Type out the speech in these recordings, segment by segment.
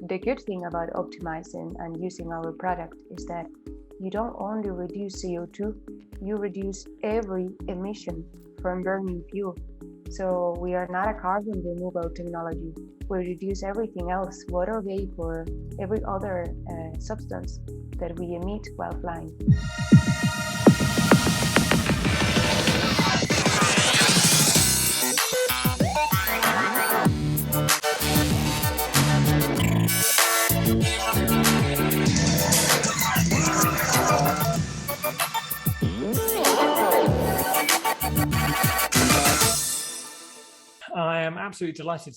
the good thing about optimizing and using our product is that you don't only reduce CO2, you reduce every emission from burning fuel. So we are not a carbon removal technology. We reduce everything else, water vapor, every other substance that we emit while flying. I am absolutely delighted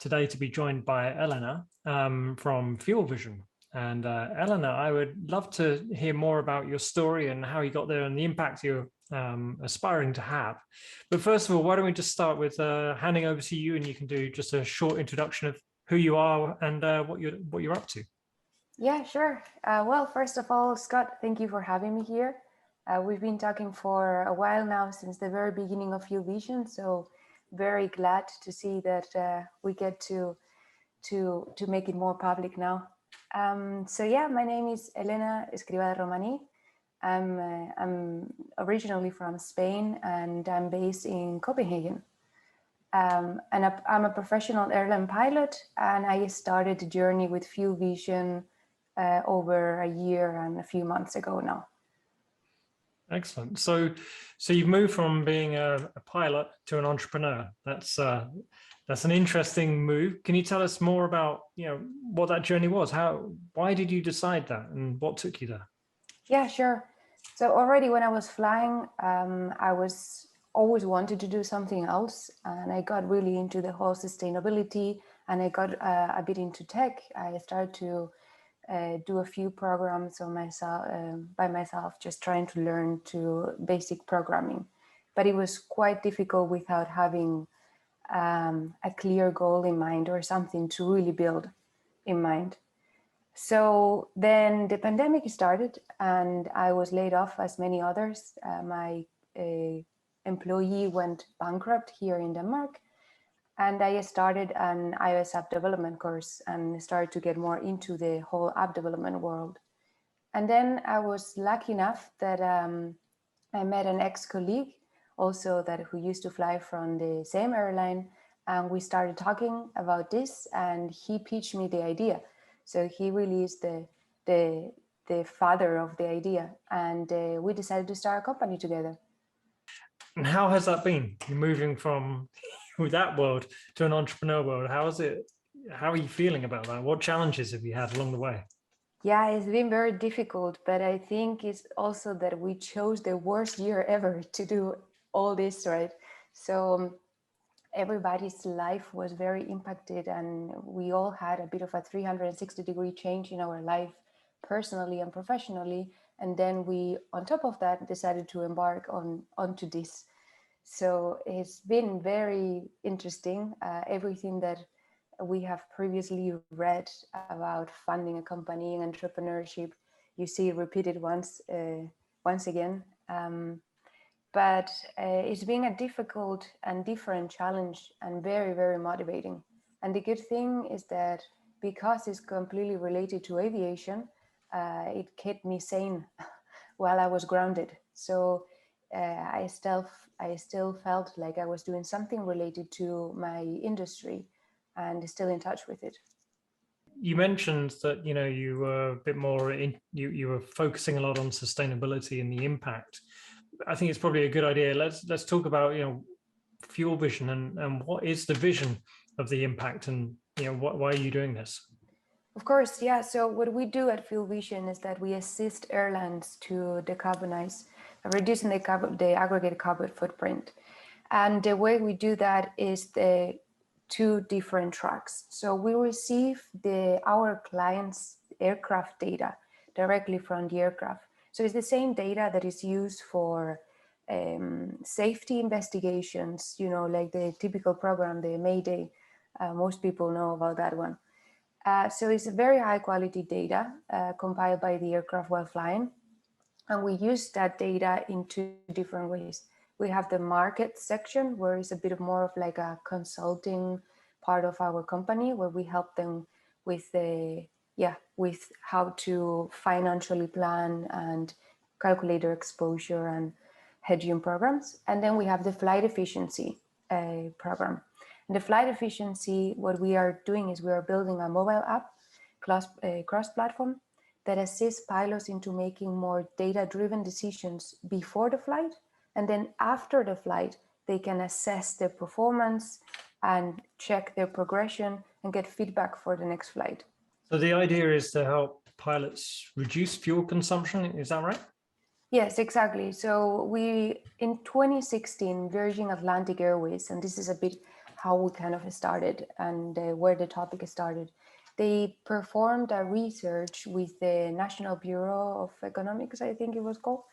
today to be joined by Elena from FuelVision. And Elena, I would love to hear more about your story and how you got there and the impact you're aspiring to have. But first of all, why don't we just start with handing over to you, and you can do just a short introduction of who you are and what you're up to. Yeah, sure. Well, first of all, Scott, thank you for having me here. We've been talking for a while now, since the very beginning of FuelVision, so very glad to see that we get to make it more public now. So yeah, my name is Elena Escrivá de Romaní. I'm originally from Spain, and I'm based in Copenhagen. And I'm a professional airline pilot, and I started the journey with FuelVision over a year and a few months ago now. Excellent. So you've moved from being a pilot to an entrepreneur. That's an interesting move. Can you tell us more about what that journey was? Why did you decide that, and what took you there? Yeah, sure. So already when I was flying, I was always wanted to do something else, and I got really into the whole sustainability, and I got a bit into tech. I started to do a few programs on by myself, just trying to learn to basic programming. But it was quite difficult without having a clear goal in mind or something to really build in mind. So then the pandemic started, and I was laid off as many others. My employee went bankrupt here in Denmark, and I started an iOS app development course and started to get more into the whole app development world. And then I was lucky enough that I met an ex-colleague also who used to fly from the same airline, and we started talking about this, and he pitched me the idea. So he really is the father of the idea, and we decided to start a company together. And how has that been, moving from that world to an entrepreneur world? How is it? How are you feeling about that? What challenges have you had along the way? Yeah, it's been very difficult, but I think it's also that we chose the worst year ever to do all this, right? So everybody's life was very impacted, and we all had a bit of a 360-degree change in our life, personally and professionally. And then we, on top of that, decided to embark onto this. So it's been very interesting. Everything that we have previously read about funding a company and entrepreneurship, you see it repeated once again. But it's been a difficult and different challenge, and very, very motivating. And the good thing is that because it's completely related to aviation, it kept me sane while I was grounded. So I still felt like I was doing something related to my industry, and still in touch with it. You mentioned that you were a bit more you were focusing a lot on sustainability and the impact. I think it's probably a good idea. Let's talk about FuelVision and what is the vision of the impact, and why are you doing this? Of course, yeah. So what we do at FuelVision is that we assist airlines to decarbonize, reducing the aggregate carbon footprint. And the way we do that is the two different tracks. So we receive our clients' aircraft data directly from the aircraft. So it's the same data that is used for safety investigations, like the typical program, the Mayday. Most people know about that one. So it's a very high quality data compiled by the aircraft while flying. And we use that data in two different ways. We have the market section, where it's a bit more of like a consulting part of our company, where we help them with with how to financially plan and calculate their exposure and hedging programs. And then we have the flight efficiency program. In the flight efficiency, what we are doing is we are building a mobile app cross-platform that assists pilots into making more data-driven decisions before the flight, and then after the flight, they can assess their performance and check their progression and get feedback for the next flight. So the idea is to help pilots reduce fuel consumption, is that right? Yes, exactly. So we, in 2016, Virgin Atlantic Airways, and this is a bit how we kind of started and where the topic started. They performed a research with the National Bureau of Economics, I think it was called.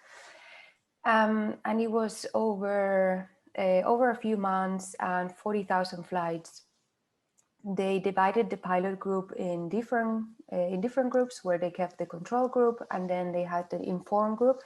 And it was over a few months and 40,000 flights. They divided the pilot group in different groups, where they kept the control group, and then they had the informed group,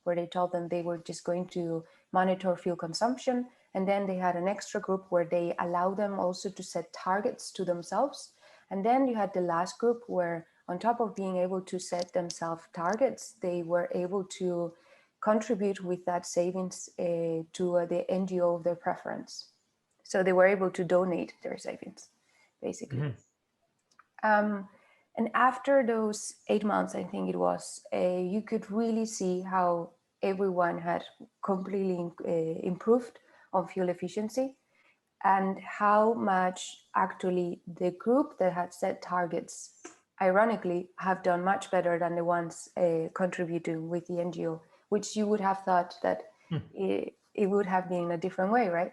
where they told them they were just going to monitor fuel consumption. And then they had an extra group where they allowed them also to set targets to themselves. And then you had the last group where, on top of being able to set themselves targets, they were able to contribute with that savings to the NGO of their preference. So they were able to donate their savings, basically. And after those 8 months, I think it was, you could really see how everyone had completely improved on fuel efficiency, and how much actually the group that had set targets, ironically, have done much better than the ones contributing with the NGO, which you would have thought that it would have been a different way, right?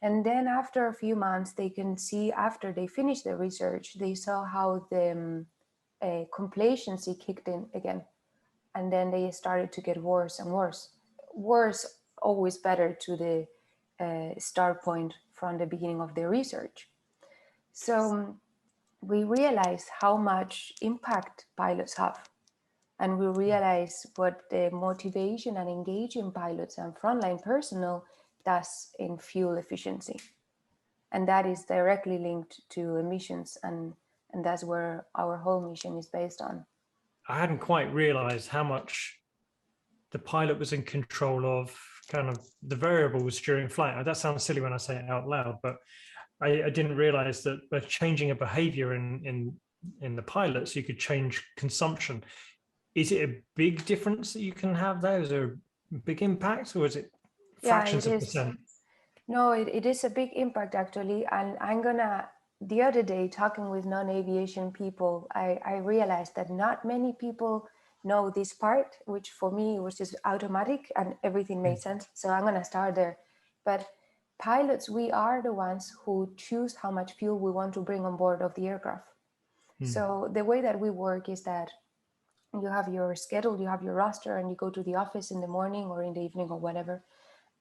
And then after a few months, they can see, after they finished the research, they saw how the complacency kicked in again. And then they started to get worse and worse. Worse, always better to the start point from the beginning of the research. So we realized how much impact pilots have. And we realized what the motivation and engaging pilots and frontline personnel does in fuel efficiency. And that is directly linked to emissions, and that's where our whole mission is based on. I hadn't quite realized how much the pilot was in control of kind of the variables during flight. That sounds silly when I say it out loud, but I didn't realize that by changing a behavior in the pilots, you could change consumption. Is it a big difference that you can have there? Is there a big impact, or is it fractions of percent? No, it is a big impact, actually. And the other day, talking with non-aviation people, I realized that not many people know this part, which for me was just automatic and everything made sense. So I'm going to start there. But pilots, we are the ones who choose how much fuel we want to bring on board of the aircraft. So the way that we work is that you have your schedule, you have your roster, and you go to the office in the morning or in the evening or whatever,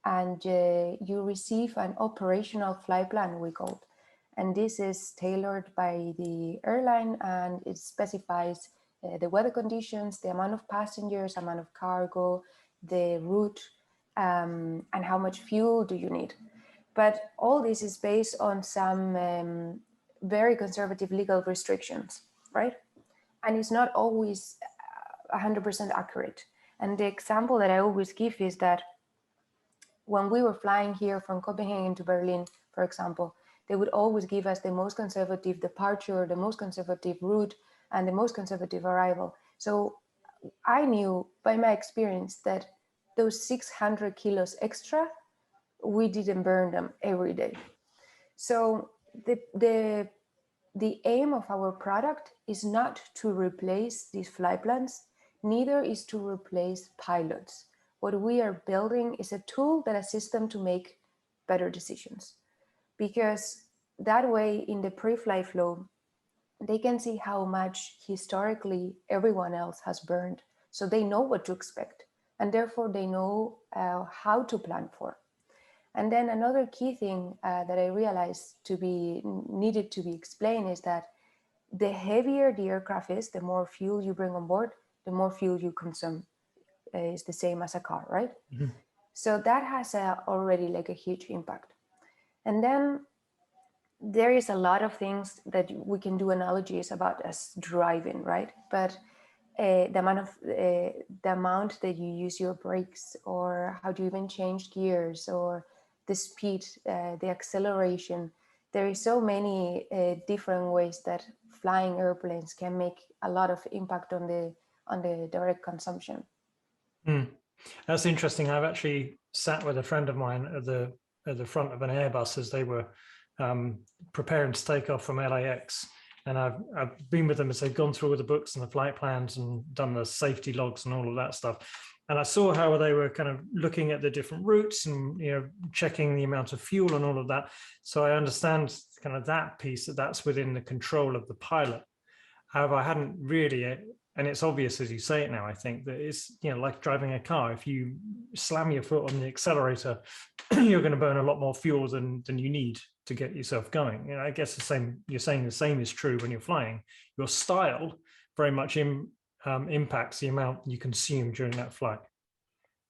and you receive an operational flight plan, we call it. And this is tailored by the airline, and it specifies the weather conditions, the amount of passengers, amount of cargo, the route, and how much fuel do you need. But all this is based on some very conservative legal restrictions, right? And it's not always 100% accurate. And the example that I always give is that when we were flying here from Copenhagen to Berlin, for example, they would always give us the most conservative departure, the most conservative route, and the most conservative arrival. So I knew by my experience that those 600 kilos extra, we didn't burn them every day. So the aim of our product is not to replace these flight plans, neither is to replace pilots. What we are building is a tool that assists them to make better decisions. Because that way, in the pre-flight flow, they can see how much historically everyone else has burned. So they know what to expect, and therefore they know how to plan for. And then another key thing that I realized needed to be explained is that the heavier the aircraft is, the more fuel you bring on board, the more fuel you consume. Is the same as a car, right? So that has already like a huge impact. And then there is a lot of things that we can do analogies about as driving, right? But the amount that you use your brakes, or how do you even change gears, or the speed, the acceleration. There is so many different ways that flying airplanes can make a lot of impact on the direct consumption. That's interesting. I've actually sat with a friend of mine at the front of an Airbus as they were preparing to take off from LAX. And I've been with them as they've gone through all the books and the flight plans and done the safety logs and all of that stuff. And I saw how they were kind of looking at the different routes and, you know, checking the amount of fuel and all of that. So I understand kind of that piece, that's within the control of the pilot. However, I hadn't really, and it's obvious as you say it now, I think, that it's, you know, like driving a car. If you slam your foot on the accelerator, you're going to burn a lot more fuel than you need to get yourself going. You know, I guess the same, you're saying the same is true when you're flying. Your style very much impacts the amount you consume during that flight.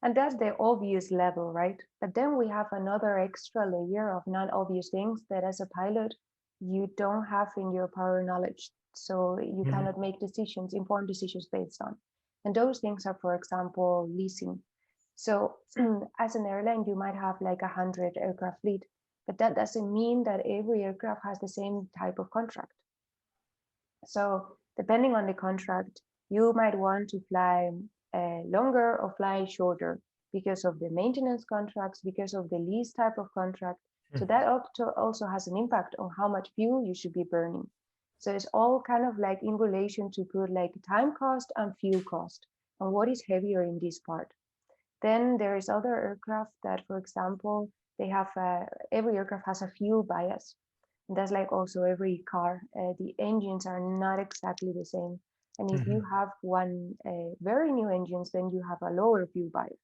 And that's the obvious level, right? But then we have another extra layer of non-obvious things that as a pilot, you don't have in your prior knowledge. So you cannot make decisions, informed decisions based on. And those things are, for example, leasing. So as an airline, you might have like 100 aircraft fleet, but that doesn't mean that every aircraft has the same type of contract. So depending on the contract, you might want to fly longer or fly shorter because of the maintenance contracts, because of the lease type of contract. So that also has an impact on how much fuel you should be burning. So it's all kind of like in relation to put like time cost and fuel cost and what is heavier in this part. Then there is other aircraft that, for example, they have every aircraft has a fuel bias. And that's like also every car. The engines are not exactly the same. And if you have one very new engines, then you have a lower fuel bias.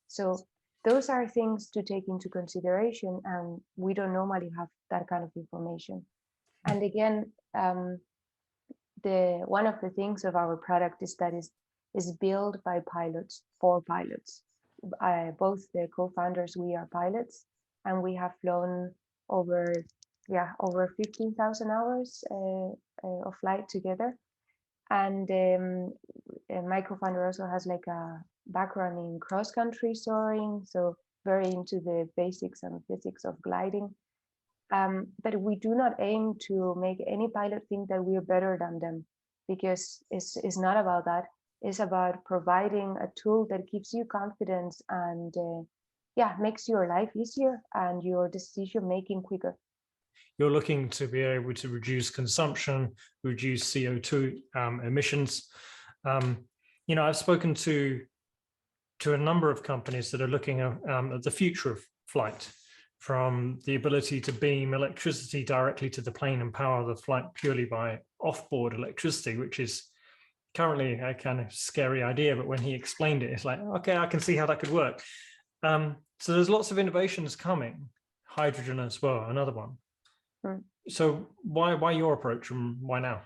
So those are things to take into consideration, and we don't normally have that kind of information. And again, one of the things of our product is that is built by pilots for pilots. Both the co-founders, we are pilots, and we have flown over 15,000 hours of flight together. And my co-founder also has like a background in cross-country soaring, so very into the basics and physics of gliding. But we do not aim to make any pilot think that we are better than them, because it's not about that. It's about providing a tool that gives you confidence and makes your life easier and your decision making quicker. You're looking to be able to reduce consumption, reduce CO2 emissions. You know, I've spoken to a number of companies that are looking at the future of flight, from the ability to beam electricity directly to the plane and power the flight purely by off-board electricity, which is currently a kind of scary idea. But when he explained it, it's like, okay, I can see how that could work. So there's lots of innovations coming. Hydrogen as well, another one. So why your approach and why now?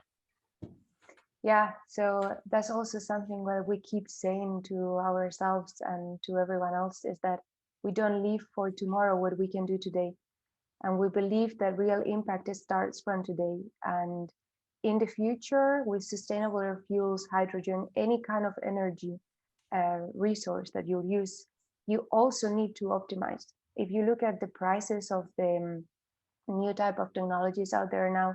Yeah, so that's also something that we keep saying to ourselves and to everyone else, is that we don't live for tomorrow what we can do today. And we believe that real impact starts from today. And in the future, with sustainable fuels, hydrogen, any kind of energy resource that you'll use, you also need to optimize. If you look at the prices of the new type of technologies out there now,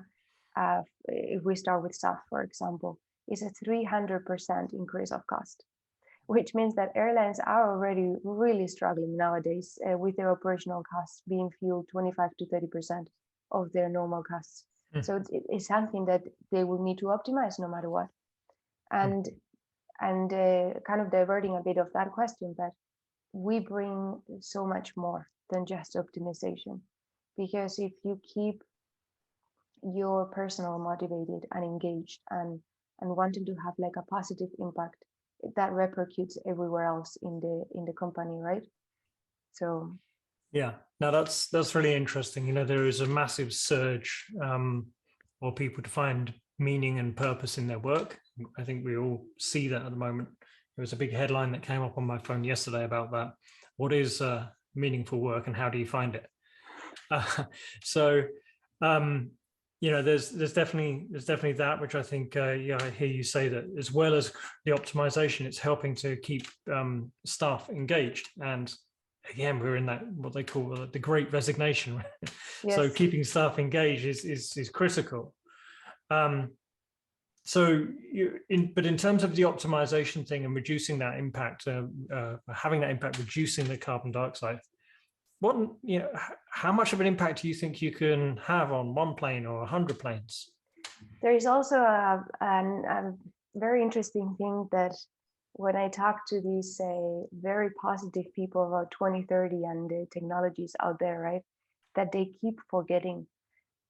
if we start with SAF, for example, is a 300% increase of cost, which means that airlines are already really struggling nowadays with their operational costs being fueled 25 to 30% of their normal costs. So it's something that they will need to optimize no matter what. And kind of diverting a bit of that question, but we bring so much more than just optimization. Because if you keep your personnel motivated and engaged and wanting to have like a positive impact, that repercutes everywhere else in the company, right? So yeah, now that's really interesting. You know, there is a massive surge for people to find meaning and purpose in their work. I think we all see that at the moment. There was a big headline that came up on my phone yesterday about that. What is meaningful work and how do you find it? So There's definitely that, which I think, I hear you say that as well as the optimization, it's helping to keep staff engaged. And again, we're in that what they call the Great Resignation. Yes. So keeping staff engaged is critical. But in terms of the optimization thing and reducing that impact, having that impact, reducing the carbon dioxide, how much of an impact do you think you can have on one plane or 100 planes? There is also a very interesting thing that when I talk to these very positive people about 2030 and the technologies out there, right, that they keep forgetting,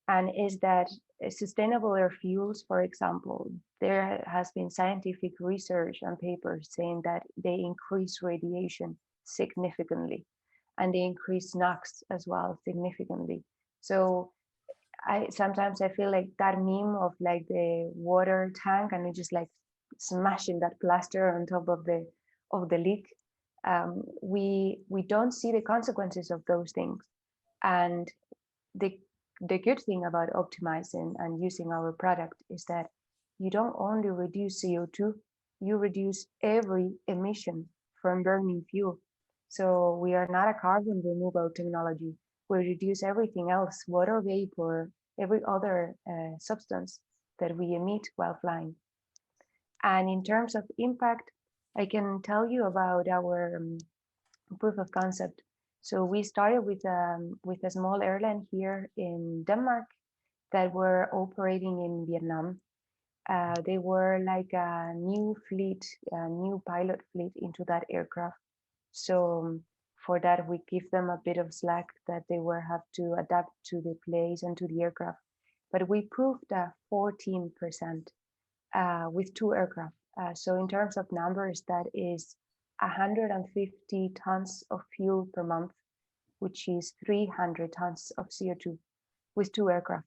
and is that sustainable air fuels, for example, there has been scientific research and papers saying that they increase radiation significantly, and they increase NOx as well significantly. So sometimes I feel like that meme of like the water tank and it just like smashing that plaster on top of the leak. We don't see the consequences of those things, and the good thing about optimizing and using our product is that you don't only reduce CO2, you reduce every emission from burning fuel. So we are not a carbon removal technology. We reduce everything else, water vapor, every other substance that we emit while flying. And in terms of impact, I can tell you about our proof of concept. So we started with a small airline here in Denmark that were operating in Vietnam. They were like a new fleet, a new pilot fleet into that aircraft. So for that, we give them a bit of slack that they will have to adapt to the place and to the aircraft. But we proved 14% with 2 aircraft. So in terms of numbers, that is 150 tons of fuel per month, which is 300 tons of CO2 with 2 aircraft.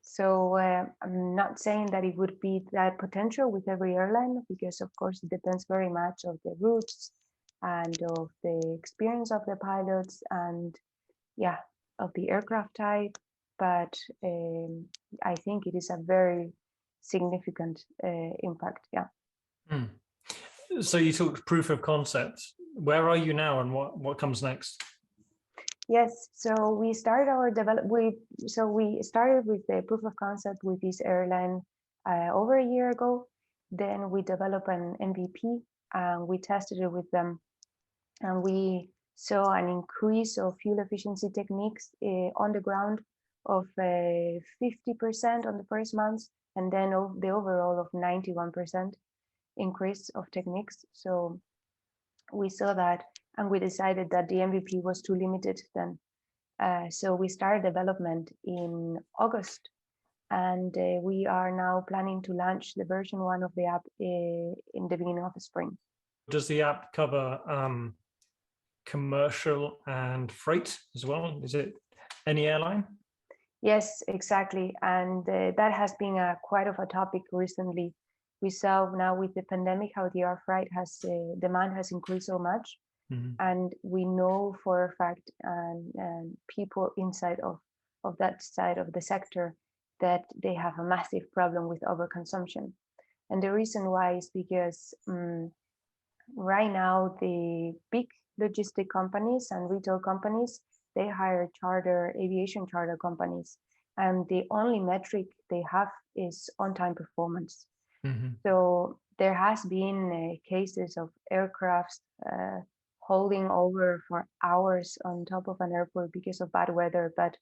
So I'm not saying that it would be that potential with every airline, because of course it depends very much of the routes and of the experience of the pilots and of the aircraft type. But I think it is a very significant impact. So you talked proof of concept. Where are you now, and what comes next? Yes, so we started our we started with the proof of concept with this airline over a year ago. Then we developed an MVP and we tested it with them, and we saw an increase of fuel efficiency techniques on the ground of 50% on the first months, and then the overall of 91% increase of techniques. So we saw that, and we decided that the MVP was too limited then. So we started development in August, and we are now planning to launch the version 1 of the app in the beginning of the spring. Does the app cover commercial and freight as well? Is it any airline? Yes, exactly. And that has been quite of a topic recently. We saw now with the pandemic how the air freight demand has increased so much. Mm-hmm. And we know for a fact, and people inside of that side of the sector, that they have a massive problem with overconsumption. And the reason why is because right now the big logistic companies and retail companies, they hire aviation charter companies, and the only metric they have is on-time performance. Mm-hmm. So there has been cases of aircrafts holding over for hours on top of an airport because of bad weather, but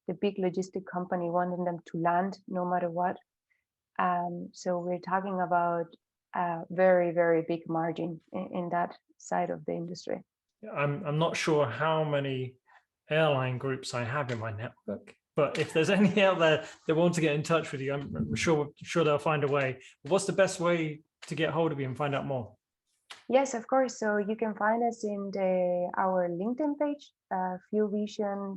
the big logistic company wanted them to land no matter what. So we're talking about a very, very big margin in that side of the industry. I'm not sure how many airline groups I have in my network, but if there's any out there that want to get in touch with you, I'm sure they'll find a way. What's the best way to get hold of you and find out more? Yes, of course. So you can find us in our LinkedIn page, FuelVision,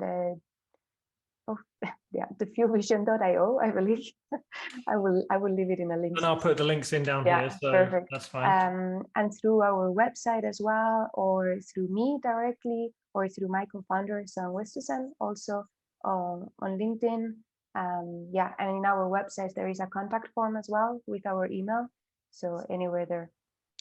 the FuelVision.io, I believe. I will leave it in a link. And I'll put the links in down here, so perfect. That's fine. And through our website as well, or through me directly, or through my co-founder, Sam Westersen, also on LinkedIn. Yeah, and in our website there is a contact form as well with our email. So anywhere there,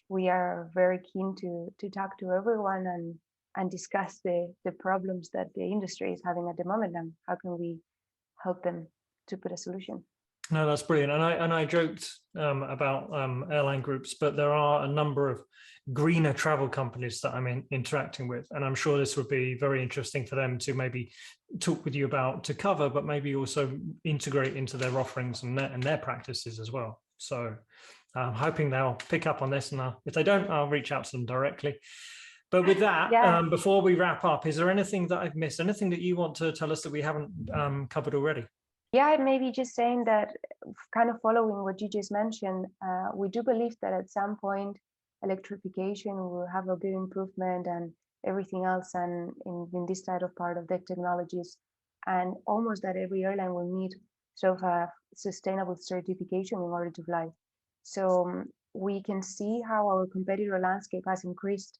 we are very keen to talk to everyone and discuss the problems that the industry is having at the moment and how can we help them to put a solution. No, that's brilliant. And I joked about airline groups, but there are a number of greener travel companies that I'm interacting with, and I'm sure this would be very interesting for them to maybe talk with you about, to cover, but maybe also integrate into their offerings and their practices as well. So I'm hoping they'll pick up on this, and if they don't, I'll reach out to them directly. But with that, yeah. Before we wrap up, is there anything that I've missed, anything that you want to tell us that we haven't covered already? Yeah, maybe just saying that, kind of following what you just mentioned, we do believe that at some point electrification will have a good improvement and everything else, and in this type of part of the technologies, and almost that every airline will need sort of a sustainable certification in order to fly. So we can see how our competitor landscape has increased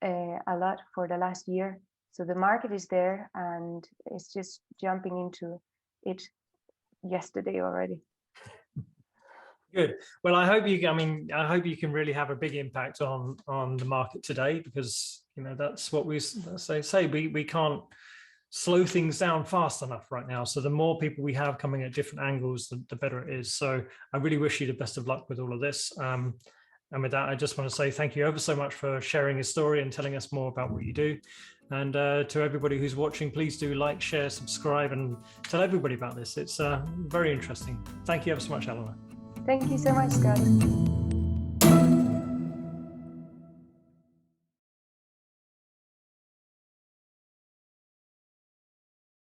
a lot for the last year. So the market is there, and it's just jumping into it yesterday already. Good. Well, I hope you can really have a big impact on the market today, because that's what we say. We can't slow things down fast enough right now. So the more people we have coming at different angles, the better it is. So I really wish you the best of luck with all of this. And with that, I just want to say thank you ever so much for sharing your story and telling us more about what you do. And to everybody who's watching, please do like, share, subscribe, and tell everybody about this. It's very interesting. Thank you ever so much, Elena. Thank you so much, Scott.